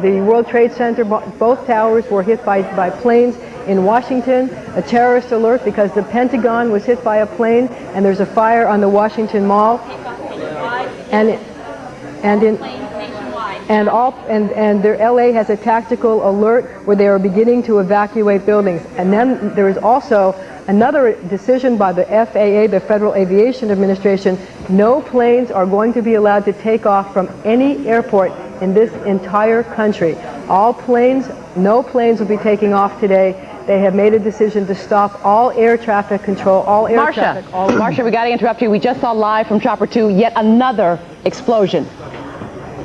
the World Trade Center. Both towers were hit by planes. In Washington, a terrorist alert because the Pentagon was hit by a plane, and there's a fire on the Washington Mall. And LA has a tactical alert where they are beginning to evacuate buildings. And then there is also another decision by the FAA, the Federal Aviation Administration. No planes are going to be allowed to take off from any airport in this entire country. No planes will be taking off today. They have made a decision to stop all air traffic control, Marcia, we got to interrupt you. We just saw live from Chopper 2 yet another explosion.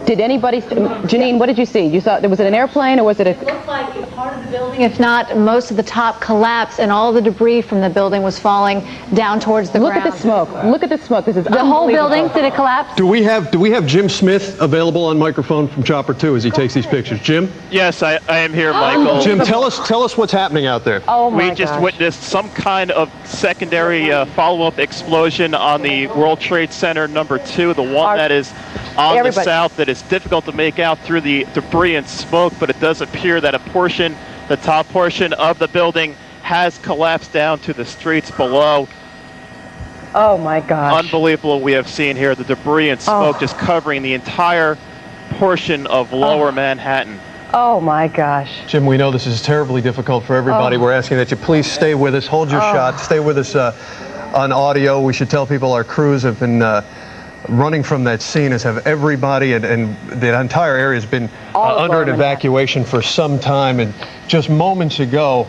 Did anybody, Janine, what did you see? You saw, was it an airplane or was it a... It looked like part of the building, if not most of the top, collapsed, and all the debris from the building was falling down towards the ground. Look at the smoke. Look at the smoke. This is the whole building. Did it collapse? Do we have Jim Smith available on microphone from Chopper 2 as he takes these pictures? Jim? Yes, I am here, Michael. Jim, tell us what's happening out there. Oh my We just witnessed some kind of secondary follow-up explosion on the World Trade Center #2, the one that is on the south, that is difficult to make out through the debris and smoke, but it does appear that the top portion of the building has collapsed down to the streets below. Oh my gosh. Unbelievable. We have seen here the debris and smoke just covering the entire portion of lower Manhattan. Oh my gosh. Jim, we know this is terribly difficult for everybody. We're asking that you please stay with us, hold your shot, stay with us on audio. We should tell people our crews have been running from that scene, as have everybody, and the entire area has been under an evacuation for some time. And just moments ago,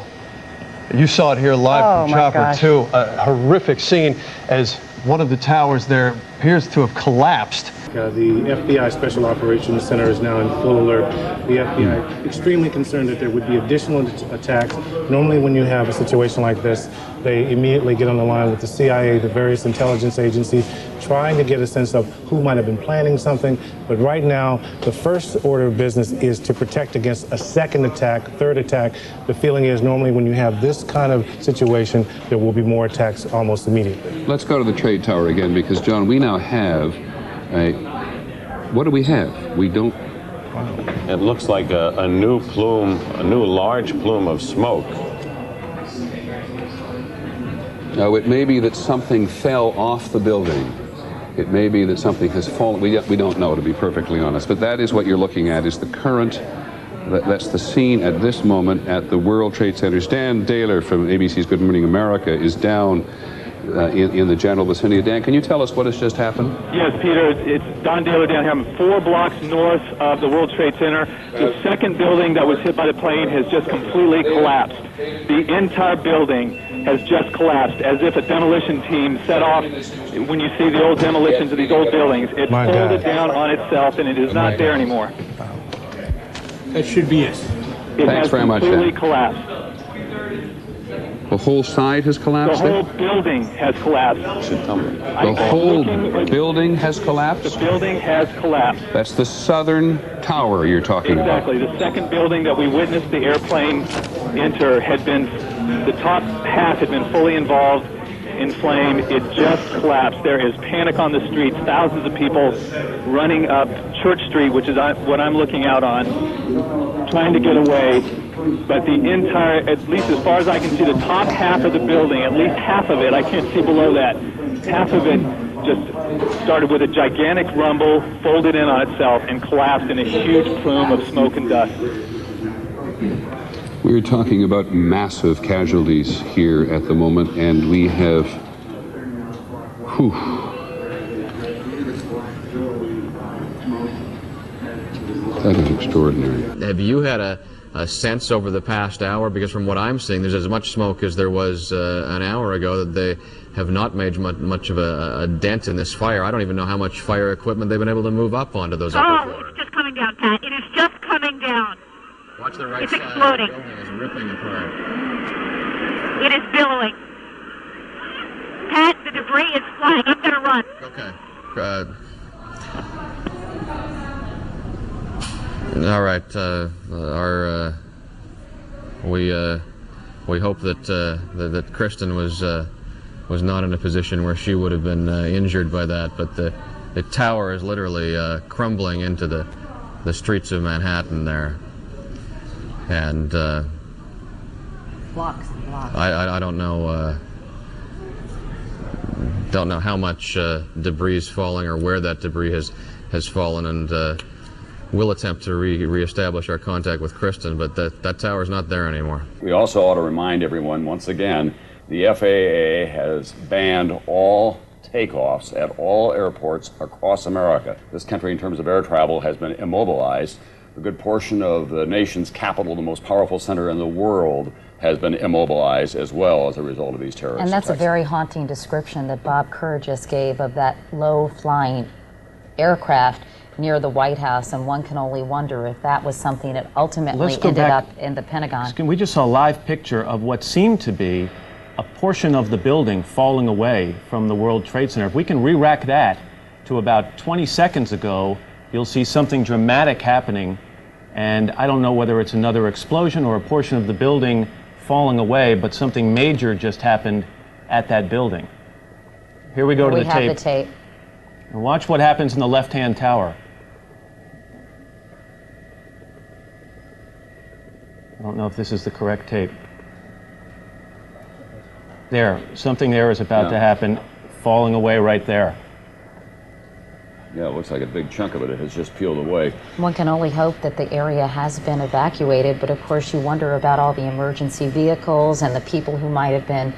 you saw it here live from Chopper 2, a horrific scene as one of the towers there appears to have collapsed. The FBI Special Operations Center is now in full alert. The FBI extremely concerned that there would be additional attacks. Normally when you have a situation like this, they immediately get on the line with the CIA, the various intelligence agencies, trying to get a sense of who might have been planning something. But right now, the first order of business is to protect against a second attack, third attack. The feeling is normally when you have this kind of situation, there will be more attacks almost immediately. Let's go to the trade tower again, because, John, we now have what do we have? We don't... It looks like a new large plume of smoke. Now, it may be that something fell off the building. It may be that something has fallen. We don't know, to be perfectly honest. But that is what you're looking at, is the current. That's the scene at this moment at the World Trade Center. Dan Daler from ABC's Good Morning America is down in the general vicinity. Dan, can you tell us what has just happened? Yes, Peter, it's Don Daler down here. I'm 4 blocks north of the World Trade Center. The second building that was hit by the plane has just completely collapsed. The entire building has just collapsed, as if a demolition team set off. When you see the old demolitions of these old buildings, it folded down on itself, and it is not there anymore. That should be it. Thanks very much, Dan. It has completely collapsed. The whole side has collapsed? The whole building has collapsed. The whole building has collapsed? The building has collapsed. That's the southern tower you're talking about. Exactly. The second building that we witnessed the airplane enter had been, the top half had been fully involved in flame. It just collapsed. There is panic on the streets. Thousands of people running up Church Street, which is what I'm looking out on, trying to get away. But the entire, at least as far as I can see, the top half of the building, at least half of it, I can't see below that, half of it just started with a gigantic rumble, folded in on itself, and collapsed in a huge plume of smoke and dust. We're talking about massive casualties here at the moment, and we have, that is extraordinary. Have you had a sense over the past hour, because from what I'm seeing, there's as much smoke as there was an hour ago, that they have not made much of a dent in this fire. I don't even know how much fire equipment they've been able to move up onto those upper floors. It's just coming down, Pat. It is just coming down. Watch the right it's side. Exploding. The building is ripping apart. It is billowing. Pat, the debris is flying. I'm going to run. Okay. All right. We hope that Kristen was not in a position where she would have been injured by that. But the tower is literally crumbling into the the streets of Manhattan there. And blocks and blocks. I don't know how much debris is falling or where that debris has fallen, and we'll attempt to reestablish our contact with Kristen, but that tower's not there anymore. We also ought to remind everyone, once again, the FAA has banned all takeoffs at all airports across America. This country, in terms of air travel, has been immobilized. A good portion of the nation's capital, the most powerful center in the world, has been immobilized as well as a result of these terrorist And that's attacks. a very haunting description that Bob Kerr just gave of that low-flying aircraft near the White House, and one can only wonder if that was something that ultimately ended up in the Pentagon. We just saw a live picture of what seemed to be a portion of the building falling away from the World Trade Center. If we can re-rack that to about 20 seconds ago, you'll see something dramatic happening, and I don't know whether it's another explosion or a portion of the building falling away, but something major just happened at that building. Here we go to the tape. We have the tape. And watch what happens in the left-hand tower. I don't know if this is the correct tape. There, something there is about to happen, falling away right there. Yeah, it looks like a big chunk of it has just peeled away. One can only hope that the area has been evacuated, but of course you wonder about all the emergency vehicles and the people who might have been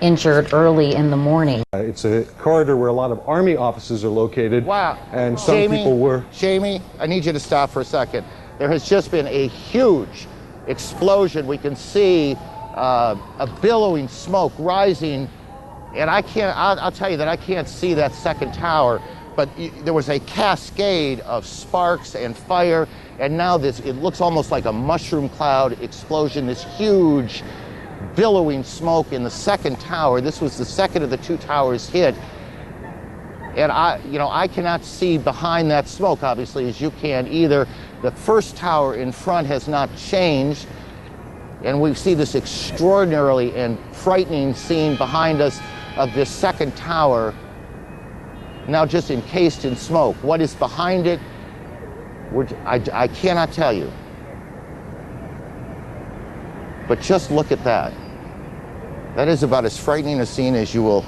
injured early in the morning. It's a corridor where a lot of Army offices are located. Wow. And some people were... Jamie, I need you to stop for a second. There has just been a huge explosion. We can see a billowing smoke rising, and I'll tell you that I can't see that second tower, but there was a cascade of sparks and fire, and now it looks almost like a mushroom cloud explosion, this huge billowing smoke in the second tower. This was the second of the two towers hit, and I cannot see behind that smoke, obviously, as you can either. The first tower in front has not changed, and we see this extraordinarily and frightening scene behind us of this second tower, now just encased in smoke. What is behind it, I cannot tell you. But just look at that. That is about as frightening a scene as you will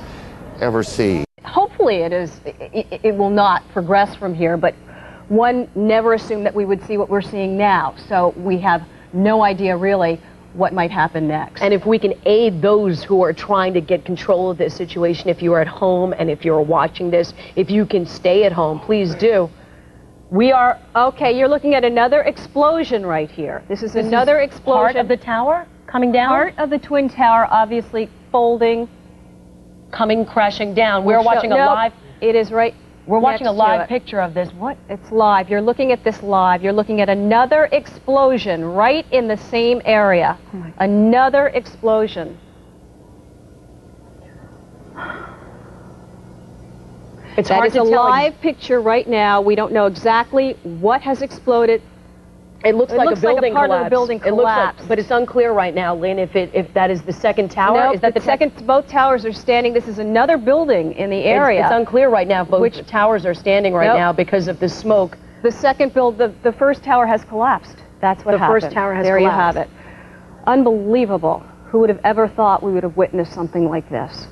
ever see. Hopefully it will not progress from here, but one never assumed that we would see what we're seeing now. So we have no idea really what might happen next. And if we can aid those who are trying to get control of this situation, if you are at home and if you're watching this, if you can stay at home, please do. We are, okay, you're looking at another explosion right here. This is another explosion. Part of the tower coming down? Part of the Twin Tower, obviously folding. Coming crashing down. We're watching a live... It is right. We're watching a live picture of this. What? It's live. You're looking at this live. You're looking at another explosion right in the same area. Oh, another explosion. It's hard to tell. That is a live picture right now. We don't know exactly what has exploded. It looks like a building part collapse. Of the building collapsed. But it's unclear right now, Lynn, if that is the second tower. No, is that the second? Both towers are standing. This is another building in the area. It's unclear right now if both towers are standing right now because of the smoke. The second the first tower has collapsed. That's what happened. The first tower has collapsed. There you have it. Unbelievable. Who would have ever thought we would have witnessed something like this?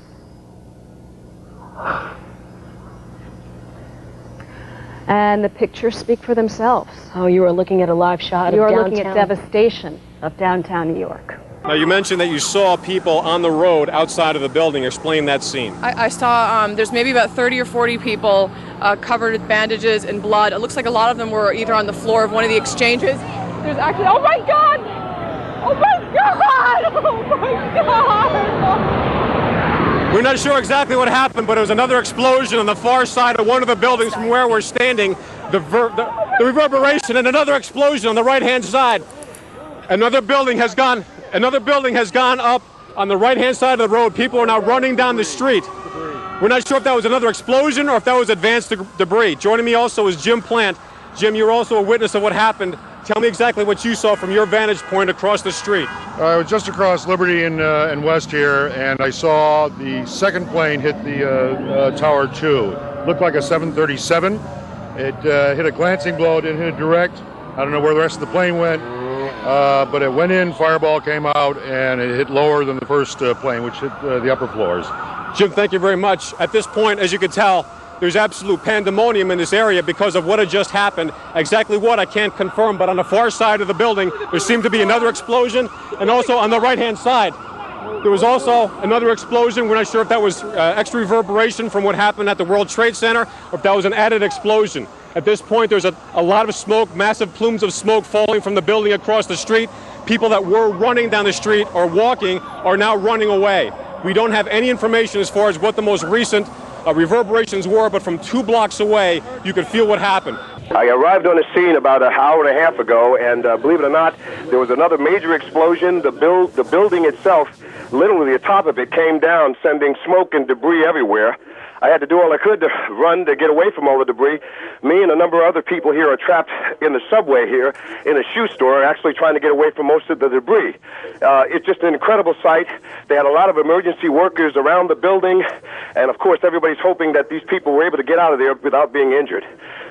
And the pictures speak for themselves. Oh, you are looking at a live shot of downtown. You are looking at devastation of downtown New York. Now, you mentioned that you saw people on the road outside of the building. Explain that scene. I saw there's maybe about 30 or 40 people covered with bandages and blood. It looks like a lot of them were either on the floor of one of the exchanges. There's actually, oh my God! Oh my God! Oh my God! We're not sure exactly what happened, but it was another explosion on the far side of one of the buildings from where we're standing. The reverberation and another explosion on the right-hand side. Another building has gone up on the right-hand side of the road. People are now running down the street. We're not sure if that was another explosion or if that was advanced debris. Joining me also is Jim Plant. Jim, you're also a witness of what happened. Tell me exactly what you saw from your vantage point across the street. I was just across Liberty and West here, and I saw the second plane hit the Tower 2. Looked like a 737. It hit a glancing blow, didn't hit it direct. I don't know where the rest of the plane went, but it went in, fireball came out, and it hit lower than the first plane, which hit the upper floors. Jim, thank you very much. At this point, as you can tell, there's absolute pandemonium in this area because of what had just happened. Exactly what, I can't confirm, but on the far side of the building, there seemed to be another explosion, and also on the right-hand side, there was also another explosion. We're not sure if that was extra reverberation from what happened at the World Trade Center, or if that was an added explosion. At this point, there's a lot of smoke, massive plumes of smoke falling from the building across the street. People that were running down the street or walking are now running away. We don't have any information as far as what the most recent reverberations were, but from 2 blocks away, you could feel what happened. I arrived on the scene about an hour and a half ago, and believe it or not, there was another major explosion. The building itself, literally the top of it, came down, sending smoke and debris everywhere. I had to do all I could to run to get away from all the debris. Me and a number of other people here are trapped in the subway here in a shoe store, actually trying to get away from most of the debris. It's just an incredible sight. They had a lot of emergency workers around the building, and of course everybody's hoping that these people were able to get out of there without being injured.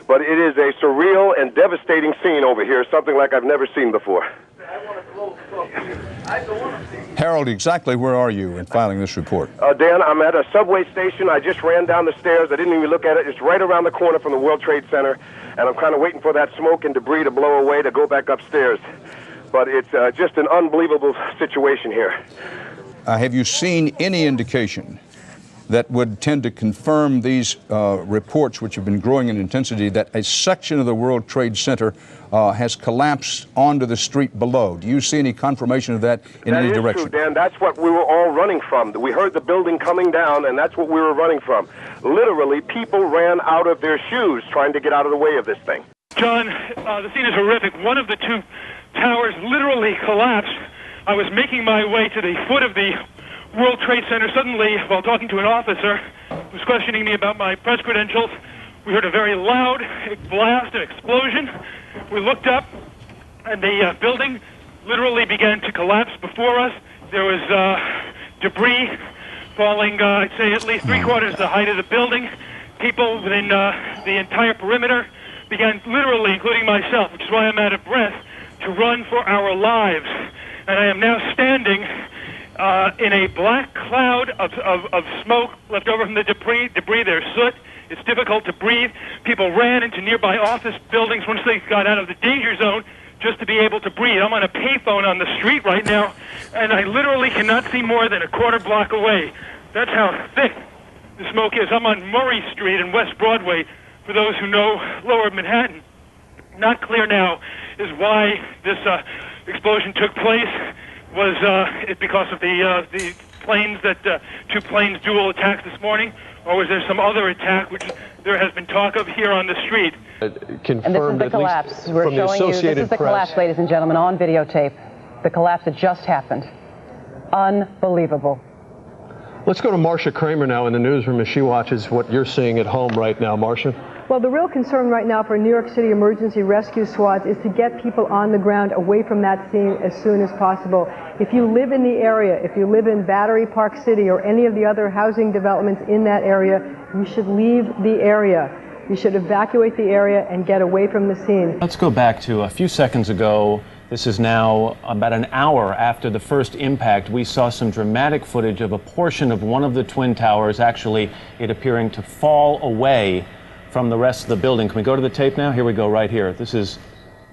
But it is a surreal and devastating scene over here, something like I've never seen before. Harold, exactly where are you in filing this report? Dan, I'm at a subway station. I just ran down the stairs. I didn't even look at it. It's right around the corner from the World Trade Center, and I'm kind of waiting for that smoke and debris to blow away to go back upstairs. But it's just an unbelievable situation here. Have you seen any indication that would tend to confirm these reports, which have been growing in intensity, that a section of the World Trade Center has collapsed onto the street below? Do you see any confirmation of that in any direction? That is true, Dan. That's what we were all running from. We heard the building coming down, and that's what we were running from. Literally, people ran out of their shoes trying to get out of the way of this thing. John, the scene is horrific. One of the 2 towers literally collapsed. I was making my way to the foot of the World Trade Center. Suddenly, while talking to an officer who was questioning me about my press credentials, we heard a very loud blast, an explosion. We looked up, and the building literally began to collapse before us. There was debris falling, I'd say at least 3/4 the height of the building. People within the entire perimeter began literally, including myself, which is why I'm out of breath, to run for our lives. And I am now standing in a black cloud of smoke left over from the debris. There's soot. It's difficult to breathe. People ran into nearby office buildings once they got out of the danger zone just to be able to breathe. I'm on a payphone on the street right now, and I literally cannot see more than a 1/4 block away. That's how thick the smoke is. I'm on Murray Street and West Broadway, for those who know Lower Manhattan. Not clear now is why this explosion took place. Was it because of the planes that 2 planes dual attacked this morning, or was there some other attack which there has been talk of here on the street? And this is the collapse. We're showing you. This is the collapse, ladies and gentlemen, on videotape. The collapse that just happened. Unbelievable. Let's go to Marcia Kramer now in the newsroom as she watches what you're seeing at home right now. Marcia? Well, the real concern right now for New York City emergency rescue squads is to get people on the ground away from that scene as soon as possible. If you live in the area, if you live in Battery Park City or any of the other housing developments in that area, you should leave the area. You should evacuate the area and get away from the scene. Let's go back to a few seconds ago. This is now about an hour after the first impact. We saw some dramatic footage of a portion of one of the twin towers, actually it appearing to fall away from the rest of the building. Can we go to the tape now? Here we go, right here. This is,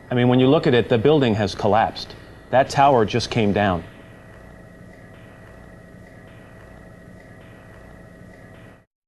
I mean, when you look at it, the building has collapsed. That tower just came down.